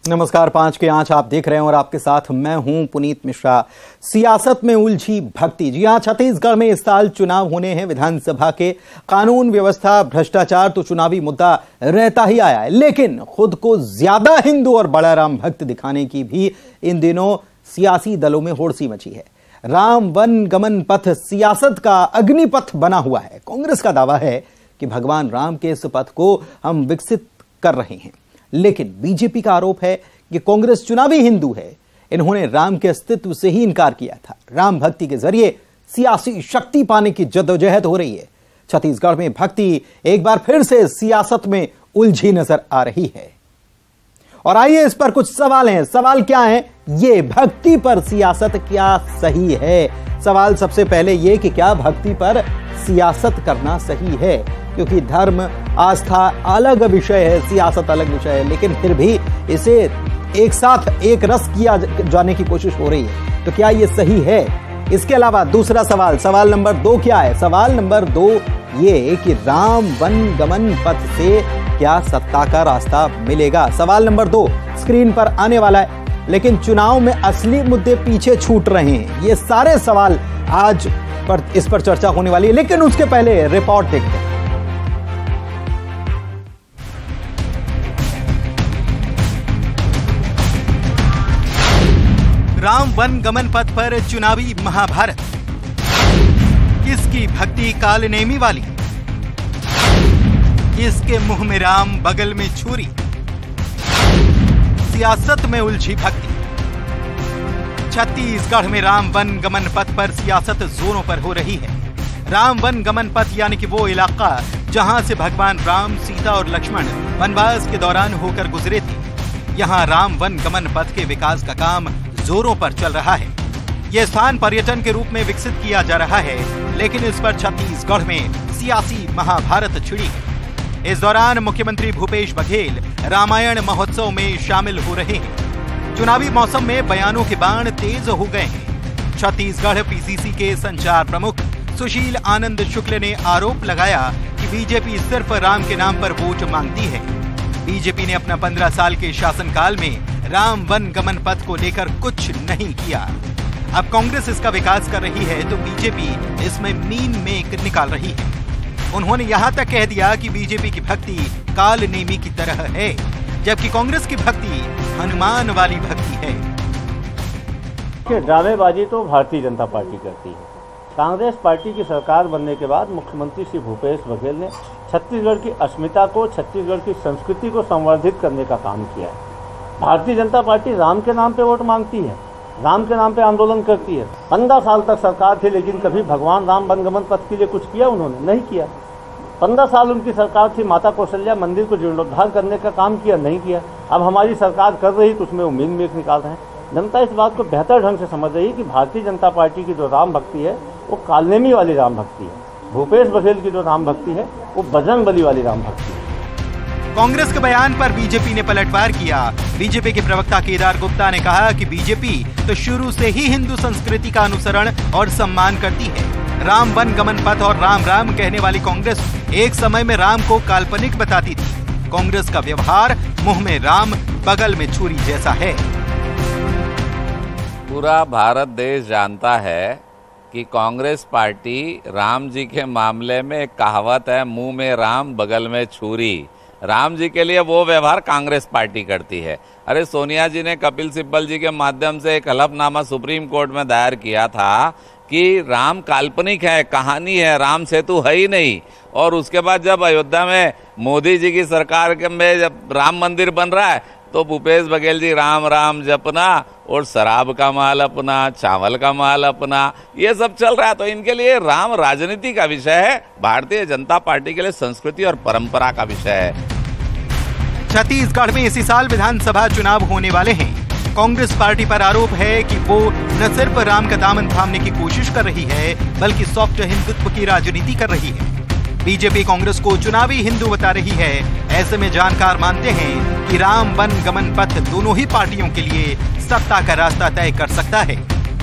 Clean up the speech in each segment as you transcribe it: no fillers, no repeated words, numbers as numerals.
नमस्कार, 5 के आंच आप देख रहे हैं और आपके साथ मैं हूं पुनीत मिश्रा। सियासत में उलझी भक्ति। जी हां, छत्तीसगढ़ में इस साल चुनाव होने हैं विधानसभा के। कानून व्यवस्था, भ्रष्टाचार तो चुनावी मुद्दा रहता ही आया है, लेकिन खुद को ज्यादा हिंदू और बड़ा राम भक्त दिखाने की भी इन दिनों सियासी दलों में होड़ सी मची है। राम वन गमन पथ सियासत का अग्निपथ बना हुआ है। कांग्रेस का दावा है कि भगवान राम के इस पथ को हम विकसित कर रहे हैं, लेकिन बीजेपी का आरोप है कि कांग्रेस चुनावी हिंदू है। इन्होंने राम के अस्तित्व से ही इनकार किया था। राम भक्ति के जरिए सियासी शक्ति पाने की जद्दोजहद हो रही है। छत्तीसगढ़ में भक्ति एक बार फिर से सियासत में उलझी नजर आ रही है। और आइए इस पर कुछ सवाल हैं। सवाल क्या है? ये भक्ति पर सियासत क्या सही है? सवाल सबसे पहले ये कि क्या भक्ति पर सियासत करना सही है? क्योंकि धर्म, आस्था अलग विषय है, सियासत अलग विषय है, लेकिन फिर भी इसे एक साथ एक रस किया जाने की कोशिश हो रही है। तो क्या ये सही है? इसके अलावा दूसरा सवाल नंबर 2 क्या है? सवाल नंबर 2 ये कि राम वन गमन पथ से क्या सत्ता का रास्ता मिलेगा? सवाल नंबर 2 स्क्रीन पर आने वाला है, लेकिन चुनाव में असली मुद्दे पीछे छूट रहे हैं। ये सारे सवाल आज इस पर चर्चा होने वाली है, लेकिन उसके पहले रिपोर्ट देखते हैं। राम वन गमन पथ पर चुनावी महाभारत। किसकी भक्ति कालनेमी वाली? किसके मुंह में राम, बगल में छुरी? सियासत में उलझी भक्ति। छत्तीसगढ़ में राम वन गमन पथ पर सियासत जोरों पर हो रही है। राम वन गमन पथ यानी कि वो इलाका जहां से भगवान राम, सीता और लक्ष्मण वनवास के दौरान होकर गुजरे थे। यहां राम वन गमन पथ के विकास का काम जोरों पर चल रहा है। यह स्थान पर्यटन के रूप में विकसित किया जा रहा है, लेकिन इस पर छत्तीसगढ़ में सियासी महाभारत छिड़ी है। इस दौरान मुख्यमंत्री भूपेश बघेल रामायण महोत्सव में शामिल हो रहे हैं। चुनावी मौसम में बयानों के बाण तेज हो गए हैं। छत्तीसगढ़ पीसीसी के संचार प्रमुख सुशील आनंद शुक्ल ने आरोप लगाया कि बीजेपी सिर्फ राम के नाम पर वोट मांगती है। बीजेपी ने अपना 15 साल के शासनकाल में राम वन गमन पथ को लेकर कुछ नहीं किया। अब कांग्रेस इसका विकास कर रही है तो बीजेपी इसमें मीन मेक निकाल रही है। उन्होंने यहां तक कह दिया कि बीजेपी की भक्ति कालनेमी की तरह है, जबकि कांग्रेस की भक्ति हनुमान वाली भक्ति है। ड्रामेबाजी तो भारतीय जनता पार्टी करती है। कांग्रेस पार्टी की सरकार बनने के बाद मुख्यमंत्री श्री भूपेश बघेल ने छत्तीसगढ़ की अस्मिता को, छत्तीसगढ़ की संस्कृति को संवर्धित करने का काम किया है। भारतीय जनता पार्टी राम के नाम पे वोट मांगती है, राम के नाम पे आंदोलन करती है। 15 साल तक सरकार थी, लेकिन कभी भगवान राम वनगमन पथ के लिए कुछ किया उन्होंने? नहीं किया। 15 साल उनकी सरकार थी, माता कौशल्या मंदिर को जीर्णोद्धार करने का काम किया? नहीं किया। अब हमारी सरकार कर रही तो उसमें वो मीन मेक निकाल रहे हैं। जनता इस बात को बेहतर ढंग से समझ रही है कि भारतीय जनता पार्टी की जो राम भक्ति है वो कालनेमी वाली राम भक्ति है। भूपेश बघेल की जो राम भक्ति है वो बजरंगबली वाली राम भक्ति है। कांग्रेस के बयान पर बीजेपी ने पलटवार किया। बीजेपी के प्रवक्ता केदार गुप्ता ने कहा कि बीजेपी तो शुरू से ही हिंदू संस्कृति का अनुसरण और सम्मान करती है। राम वन गमन पथ और राम राम कहने वाली कांग्रेस एक समय में राम को काल्पनिक बताती थी। कांग्रेस का व्यवहार मुंह में राम, बगल में छुरी जैसा है। पूरा भारत देश जानता है कि कांग्रेस पार्टी राम जी के मामले में एक कहावत है, मुंह में राम, बगल में छुरी। राम जी के लिए वो व्यवहार कांग्रेस पार्टी करती है। अरे सोनिया जी ने कपिल सिब्बल जी के माध्यम से एक हलफनामा सुप्रीम कोर्ट में दायर किया था कि राम काल्पनिक है, कहानी है, राम सेतु है ही नहीं। और उसके बाद जब अयोध्या में मोदी जी की सरकार में जब राम मंदिर बन रहा है तो भूपेश बघेल जी राम राम जपना और शराब का माल अपना, चावल का माल अपना, ये सब चल रहा है। तो इनके लिए राम राजनीति का विषय है, भारतीय जनता पार्टी के लिए संस्कृति और परंपरा का विषय है। छत्तीसगढ़ में इसी साल विधानसभा चुनाव होने वाले हैं। कांग्रेस पार्टी पर आरोप है कि वो न सिर्फ राम का दामन थामने की कोशिश कर रही है, बल्कि सॉफ्ट हिंदुत्व की राजनीति कर रही है। बीजेपी कांग्रेस को चुनावी हिंदू बता रही है। ऐसे में जानकार मानते हैं कि राम वन गमन पथ दोनों ही पार्टियों के लिए सत्ता का रास्ता तय कर सकता है।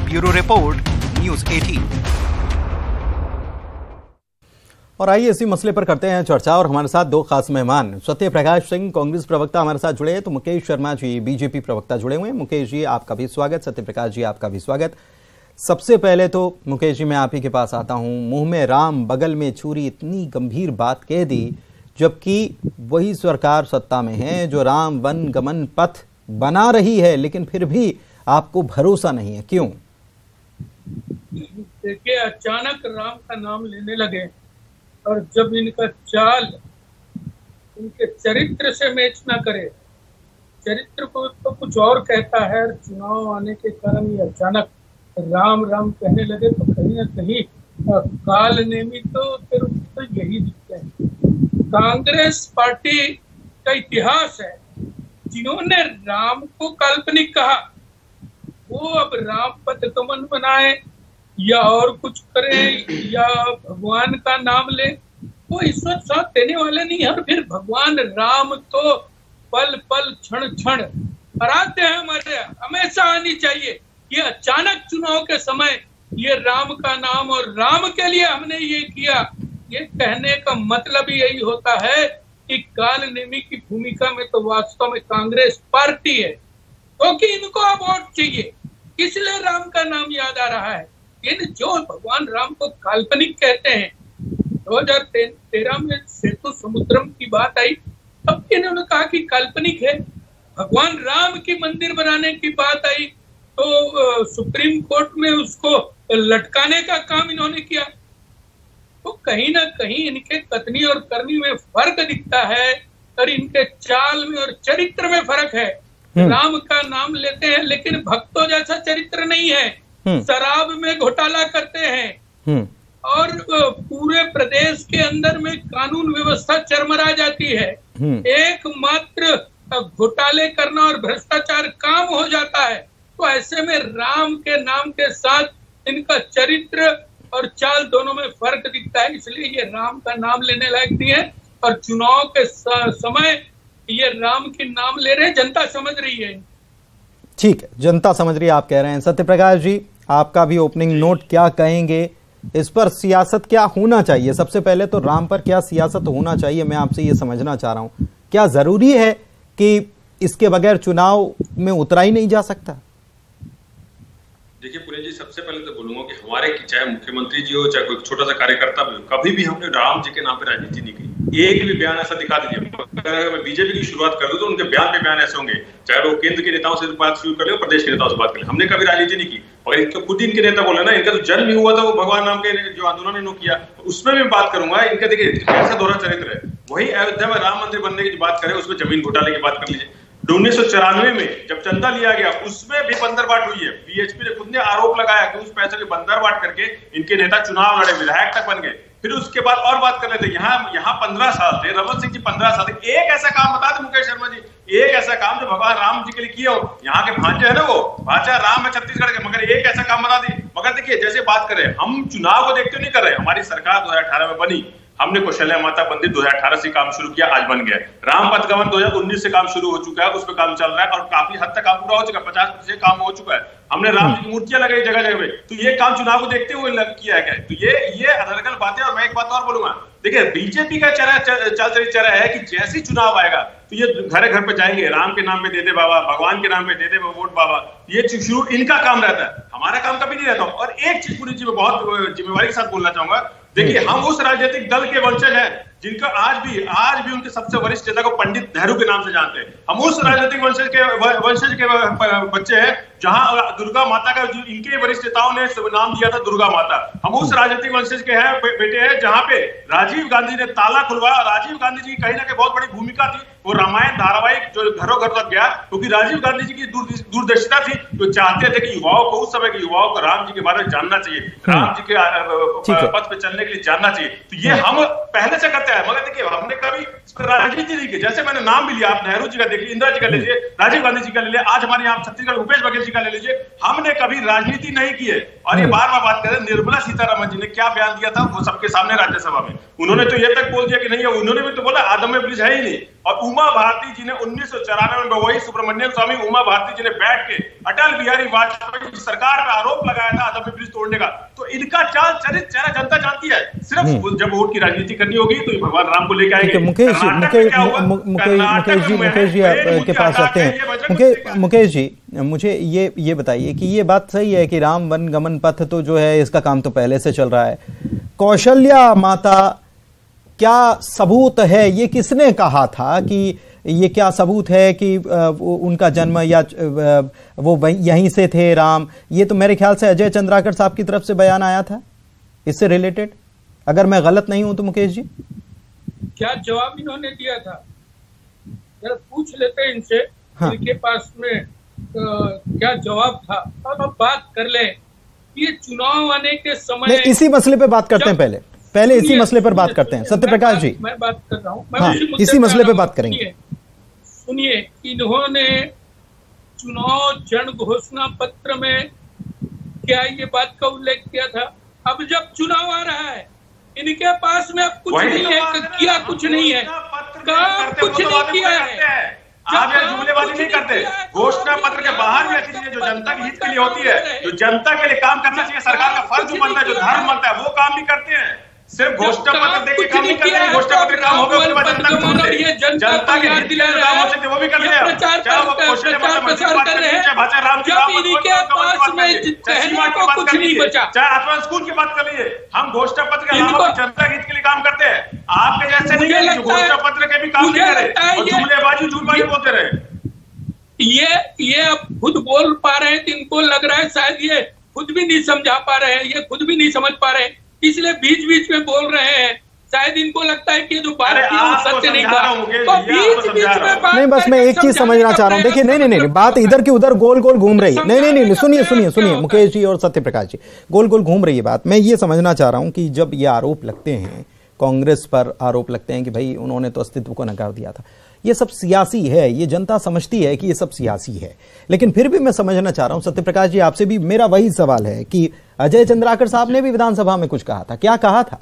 Bureau report, news 18। और आइए इसी मसले पर करते हैं चर्चा। और हमारे साथ दो खास मेहमान, सत्य प्रकाश सिंह कांग्रेस प्रवक्ता हमारे साथ जुड़े हैं, तो मुकेश शर्मा जी बीजेपी प्रवक्ता जुड़े हुए हैं। मुकेश जी आपका भी स्वागत, सत्य प्रकाश जी आपका भी स्वागत। सबसे पहले तो मुकेश जी मैं आप ही के पास आता हूं। मुंह में राम बगल में छुरी, इतनी गंभीर बात कह दी, जबकि वही सरकार सत्ता में है जो राम वन गमन पथ बना रही है, लेकिन फिर भी आपको भरोसा नहीं है, क्यों? देखिए, अचानक राम का नाम लेने लगे और जब इनका चाल इनके चरित्र से मैच ना करे, चरित्र को तो कुछ और कहता है, चुनाव आने के कारण ये अचानक राम राम कहने लगे, तो कहीं ना कहीं काल नेमी तो यही दिखते हैं। कांग्रेस पार्टी का इतिहास है, जिन्होंने राम को काल्पनिक कहा वो अब राम पथ गमन बनाए या और कुछ करें या भगवान का नाम ले, वो ईश्वर साथ देने वाले नहीं है। और फिर भगवान राम तो पल पल क्षण क्षण आराध्य है, हमारे हमेशा आनी चाहिए। ये अचानक चुनाव के समय ये राम का नाम और राम के लिए हमने ये किया, ये कहने का मतलब यही होता है कि काल नेमी की भूमिका में तो वास्तव में कांग्रेस पार्टी है, क्योंकि इनको अब वोट चाहिए, इसलिए राम का नाम याद आ रहा है। इन जो भगवान राम को काल्पनिक कहते हैं, 2013 में सेतु समुद्रम की बात आई, तब इन्होंने कहा कि काल्पनिक है। भगवान राम की मंदिर बनाने की बात आई तो सुप्रीम कोर्ट में उसको लटकाने का काम इन्होंने किया। तो कहीं ना कहीं इनके कथनी और करनी में फर्क दिखता है और इनके चाल में और चरित्र में फर्क है। राम का नाम लेते हैं लेकिन भक्तों जैसा चरित्र नहीं है, शराब में घोटाला करते हैं और पूरे प्रदेश के अंदर में कानून व्यवस्था चरमरा जाती है। एकमात्र घोटाले करना और भ्रष्टाचार काम हो जाता है। तो ऐसे में राम के नाम के साथ इनका चरित्र और चाल दोनों में फर्क दिखता है, इसलिए ये राम का नाम लेने लायक नहीं है। और चुनाव के समय ये राम के नाम ले रहे हैं, जनता समझ रही है। ठीक है, जनता समझ रही है आप कह रहे हैं। सत्य प्रकाश जी आपका भी ओपनिंग नोट, क्या कहेंगे इस पर? सियासत क्या होना चाहिए? सबसे पहले तो राम पर क्या सियासत होना चाहिए, मैं आपसे ये समझना चाह रहा हूं। क्या जरूरी है कि इसके बगैर चुनाव में उतरा ही नहीं जा सकता? देखिए पुनीत जी, सबसे पहले तो बोलूंगा कि हमारे चाहे मुख्यमंत्री जी हो चाहे कोई छोटा सा कार्यकर्ता भी हो, कभी भी हमने राम जी के नाम पे राजनीति नहीं की। एक भी बयान ऐसा दिखा दीजिए। अगर मैं बीजेपी की शुरुआत कर दूं तो उनके बयान पे बयान ऐसे होंगे, चाहे वो केंद्र के नेताओं से बात शुरू कर ले, प्रदेश के नेताओं से बात कर ले। हमने कभी राजनीति नहीं की। और इनके खुद इनके नेता बोले ना, इनका तो जन्म ही हुआ था वो भगवान नाम के जो आंदोलन इन्होंने किया, उसमें भी बात करूंगा। इनका देखिए कैसा दोहरा चरित्र है। वही अयोध्या में राम मंदिर बनने की बात करें, उसमें जमीन घोटाले की बात कर लीजिए। 1994 में जब चंदा लिया गया उसमें भी बंदरबाट हुई है। बीएचपी ने खुद ने आरोप लगाया कि उस पैसे की बंदरबाट करके इनके नेता चुनाव लड़े, विधायक तक बन गए। फिर उसके बाद और बात कर लेते, यहाँ 15 साल थे, रमन सिंह जी 15 साल थे। एक ऐसा काम बता दे मुकेश शर्मा जी, एक ऐसा काम जो भगवान राम जी के लिए किया हो। यहाँ के भांजे है ना, वो भांजा राम है छत्तीसगढ़ के, मगर एक ऐसा काम बता दी। मगर देखिए, जैसे बात करें, हम चुनाव को देखते नहीं कर रहे। हमारी सरकार 2018 में बनी, हमने कौशल्या माता मंदिर 2018 से काम शुरू किया, आज बन गया। राम पथ गमन 2019 से काम शुरू हो चुका है, उस पर काम चल रहा है और काफी हद तक काम पूरा हो चुका है, 50% काम हो चुका है। हमने राम जी की मूर्तियां लगाई जगह जगह पे, तो ये काम चुनाव को देखते हुए किया है। तो ये अनर्गल बातें। और मैं एक बात और बोलूंगा, देखिए बीजेपी का चल है कि जैसे चुनाव आएगा तो ये घर घर पे जाएंगे, राम के नाम पे दे दे बाबा, भगवान के नाम पे दे दे वोट बाबा, ये शुरू इनका काम रहता है, हमारा काम कभी नहीं रहता। और एक चीज पूरी जी मैं बहुत जिम्मेवारी के साथ बोलना चाहूंगा, देखिए हम उस राजनीतिक दल के वंशज हैं जिनका आज भी उनके सबसे वरिष्ठ नेता को पंडित नेहरू के नाम से जानते हैं। हम उस राजनीतिक वंशज के बच्चे हैं जहां दुर्गा माता का जो इनके वरिष्ठ नेताओं ने नाम दिया था दुर्गा माता। हम उस राजनीतिक वंशज के हैं बेटे हैं जहां पे राजीव गांधी ने ताला खुलवाया। राजीव गांधी जी की कहीं ना कहीं बहुत बड़ी भूमिका थी, वो रामायण धारावाहिक जो घरों घर तक गया, क्योंकि राजीव गांधी जी की दूरदर्शिता थी, जो चाहते थे कि युवाओं को, उस समय के युवाओं को राम जी के बारे में जानना चाहिए, राम जी के पथ पे चलने के लिए जानना चाहिए। तो ये हम पहले से करते हैं। मगर देखिए, हमने कभी राजनीति नहीं की। जैसे मैंने नाम भी लिया, आप नेहरू जी का देख लीजिए, इंदिरा जी का ले लीजिए, राजीव गांधी जी का ले लीजिए, आज हमारे यहाँ छत्तीसगढ़ भूपेश बघेल जी का ले लीजिए, हमने कभी राजनीति नहीं की है। और ये बार बार बात करें, निर्मला सीतारमण जी ने क्या बयान दिया था वो सबके सामने राज्यसभा में, उन्होंने तो ये तक बोल दिया कि नहीं है, उन्होंने भी तो बोला आदम में ब्रिज है ही नहीं। और उमा भारती जी ने 1994 में वही सुब्रमण्यम स्वामी उमा भारती जी ने बैठ के अटल बिहारी वाजपेयी की सरकार पर आरोप लगाया था अदब ब्रिज तोड़ने का। तो इनका चाल चरित्र चेहरा जनता जानती है। सिर्फ जब वोट की राजनीति करनी होगी तो भगवान राम को लेकर आएंगे। मुकेश जी के पास आते हैं। मुकेश जी, मुझे ये बताइए कि ये बात सही है कि राम वन गमन पथ तो जो है इसका काम तो पहले से चल रहा है। कौशल्या माता क्या सबूत है? ये किसने कहा था कि ये क्या सबूत है कि उनका जन्म या वो यहीं से थे राम? ये तो मेरे ख्याल से अजय चंद्राकर साहब की तरफ से बयान आया था इससे रिलेटेड, अगर मैं गलत नहीं हूं तो। मुकेश जी, क्या जवाब इन्होंने दिया था जरा पूछ लेते इनसे। हाँ। इनके पास में क्या जवाब था अब हम बात कर ले। ये चुनाव आने के समय इसी मसले पे बात करते हैं। पहले इसी मसले पर बात करते हैं। सत्यप्रकाश जी, मैं बात कर रहा हूँ। हाँ, इसी मसले पे बात करेंगे। सुनिए, इन्होंने चुनाव जन घोषणा पत्र में क्या ये बात का उल्लेख किया था? अब जब चुनाव आ रहा है इनके पास में अब कुछ नहीं है, किया कुछ नहीं है, काम कुछ नहीं किया है। आप ये जुमलेबाजी नहीं करते। घोषणा पत्र के बाहर भी ऐसी चीजें जो जनता के हित के लिए होती है, जो जनता के लिए काम करना चाहिए, सरकार का फर्ज बनता है, जो धर्म बनता है, वो काम भी करते हैं। सिर्फ घोषणा पत्र देख के काम नहीं करते हैं। घोषणा पत्र काम होगा उसके बाद जनता को जनता के हित के लिए काम हो सकते वो भी करते हैं। चाहे वो कौशल्या माता मंदिर की बात कर लीजिए, चाहे भाषा राम की बात कर लीजिए, चाहे आत्मा स्कूल की बात कर लीजिए, हम घोषणा पत्र के अलावा जनता के हित के लिए काम करते हैं। आपके जैसे नहीं है जो घोषणा पत्र के भी काम नहीं करे और जुमलेबाजी झूठबाजी बोलते रहे। ये अब खुद बोल पा रहे हैं, इनको लग रहा है शायद ये खुद भी नहीं समझा पा रहे हैं, ये खुद भी नहीं समझ पा रहे हैं, इसलिए बीच बीच में बोल रहे हैं। शायद इनको लगता है कि जो बात की वो सत्य नहीं था, तो बीच बीच में बात नहीं, बस मैं एक चीज समझना चाह रहा हूं। देखिए, नहीं, बात इधर की उधर गोल गोल घूम रही है। नहीं, सुनिए मुकेश जी और सत्यप्रकाश जी, गोल गोल घूम रही है बात। मैं ये समझना चाह रहा हूं कि जब ये आरोप लगते हैं, कांग्रेस पर आरोप लगते हैं कि भाई उन्होंने तो अस्तित्व को नकार दिया था, ये सब सियासी है, ये जनता समझती है कि ये सब सियासी है। लेकिन फिर भी मैं समझना चाह रहा हूं सत्यप्रकाश जी, आपसे भी मेरा वही सवाल है कि अजय चंद्राकर साहब ने भी विधानसभा में कुछ कहा था, क्या कहा था?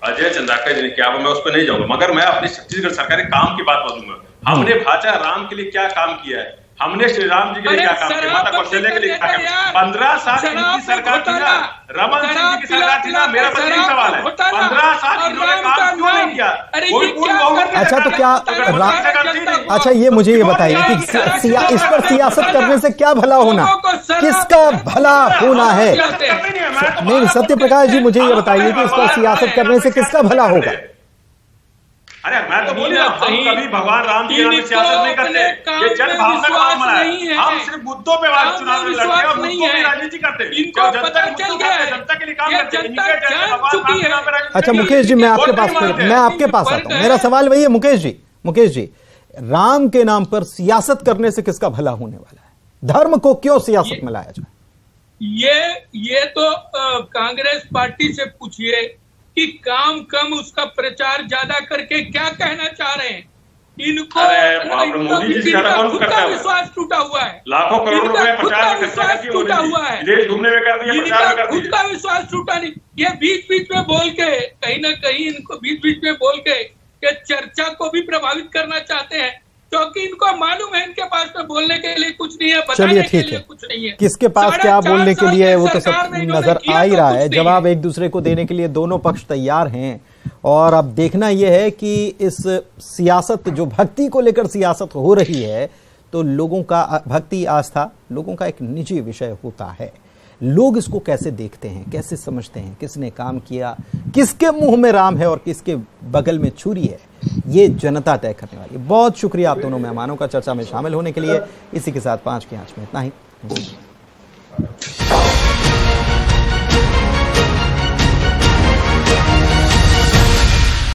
अजय चंद्राकर जी ने क्या, मैं उस पर नहीं जाऊंगा, मगर मैं अपनी छत्तीसगढ़ सरकार के काम की बात बोलूंगा। हमने भाषा राम के लिए क्या काम किया है, हमने श्री राम जी के लिए क्या काम किया, माता कौशल्या के लिए क्या काम किया। 15 साल इनकी सरकार थी ना, रमन सिंह जी की सरकार थी ना। मेरा बस यही सवाल है, 15 साल इन्होंने काम क्यों नहीं किया? अच्छा, तो क्या अच्छा ये मुझे ये बताइए कि इस पर सियासत करने से क्या भला होना, किसका भला होना है? नहीं, सत्यप्रकाश जी मुझे ये बताइए कि इस पर सियासत करने से किसका भला होगा? अरे मैं तो बोल रहा हूं, हम कभी भगवान राम जी की सियासत नहीं करते, ये जन भावना का मामला है। हम सिर्फ मुद्दों पे चुनाव लड़ते हैं और मुद्दों पे राजनीति करते हैं। जनता के लिए काम करते हैं। अच्छा मुकेश जी, मैं आपके पास आता हूं। मेरा सवाल वही है मुकेश जी, राम के नाम पर सियासत करने से किसका भला होने वाला है? धर्म को क्यों सियासत में लाया जाए? ये तो कांग्रेस पार्टी से पूछिए कि काम कम उसका प्रचार ज्यादा करके क्या कहना चाह रहे हैं। इनको खुद का विश्वास टूटा हुआ है, लाखों करोड़ रुपए टूटा हुआ है, घूमने में कर दिया, खुद का विश्वास टूटा नहीं। ये बीच बीच में बोल के कहीं ना कहीं इनको बीच बीच में बोल के चर्चा को भी प्रभावित करना चाहते हैं, क्योंकि इनको मालूम है इनके पास में बोलने के लिए कुछ नहीं है, चलिए ठीक है, कुछ नहीं है। किसके पास क्या बोलने के लिए है वो तो सब नजर आ ही रहा है। जवाब एक दूसरे को देने के लिए दोनों पक्ष तैयार हैं, और अब देखना यह है कि इस सियासत, जो भक्ति को लेकर सियासत हो रही है, तो लोगों का भक्ति आस्था लोगों का एक निजी विषय होता है। लोग इसको कैसे देखते हैं, कैसे समझते हैं, किसने काम किया, किसके मुंह में राम है और किसके बगल में छुरी है, ये जनता तय करने वाली है। बहुत शुक्रिया आप दोनों मेहमानों का चर्चा में शामिल होने के लिए। इसी के साथ 5 की आंच में इतना ही।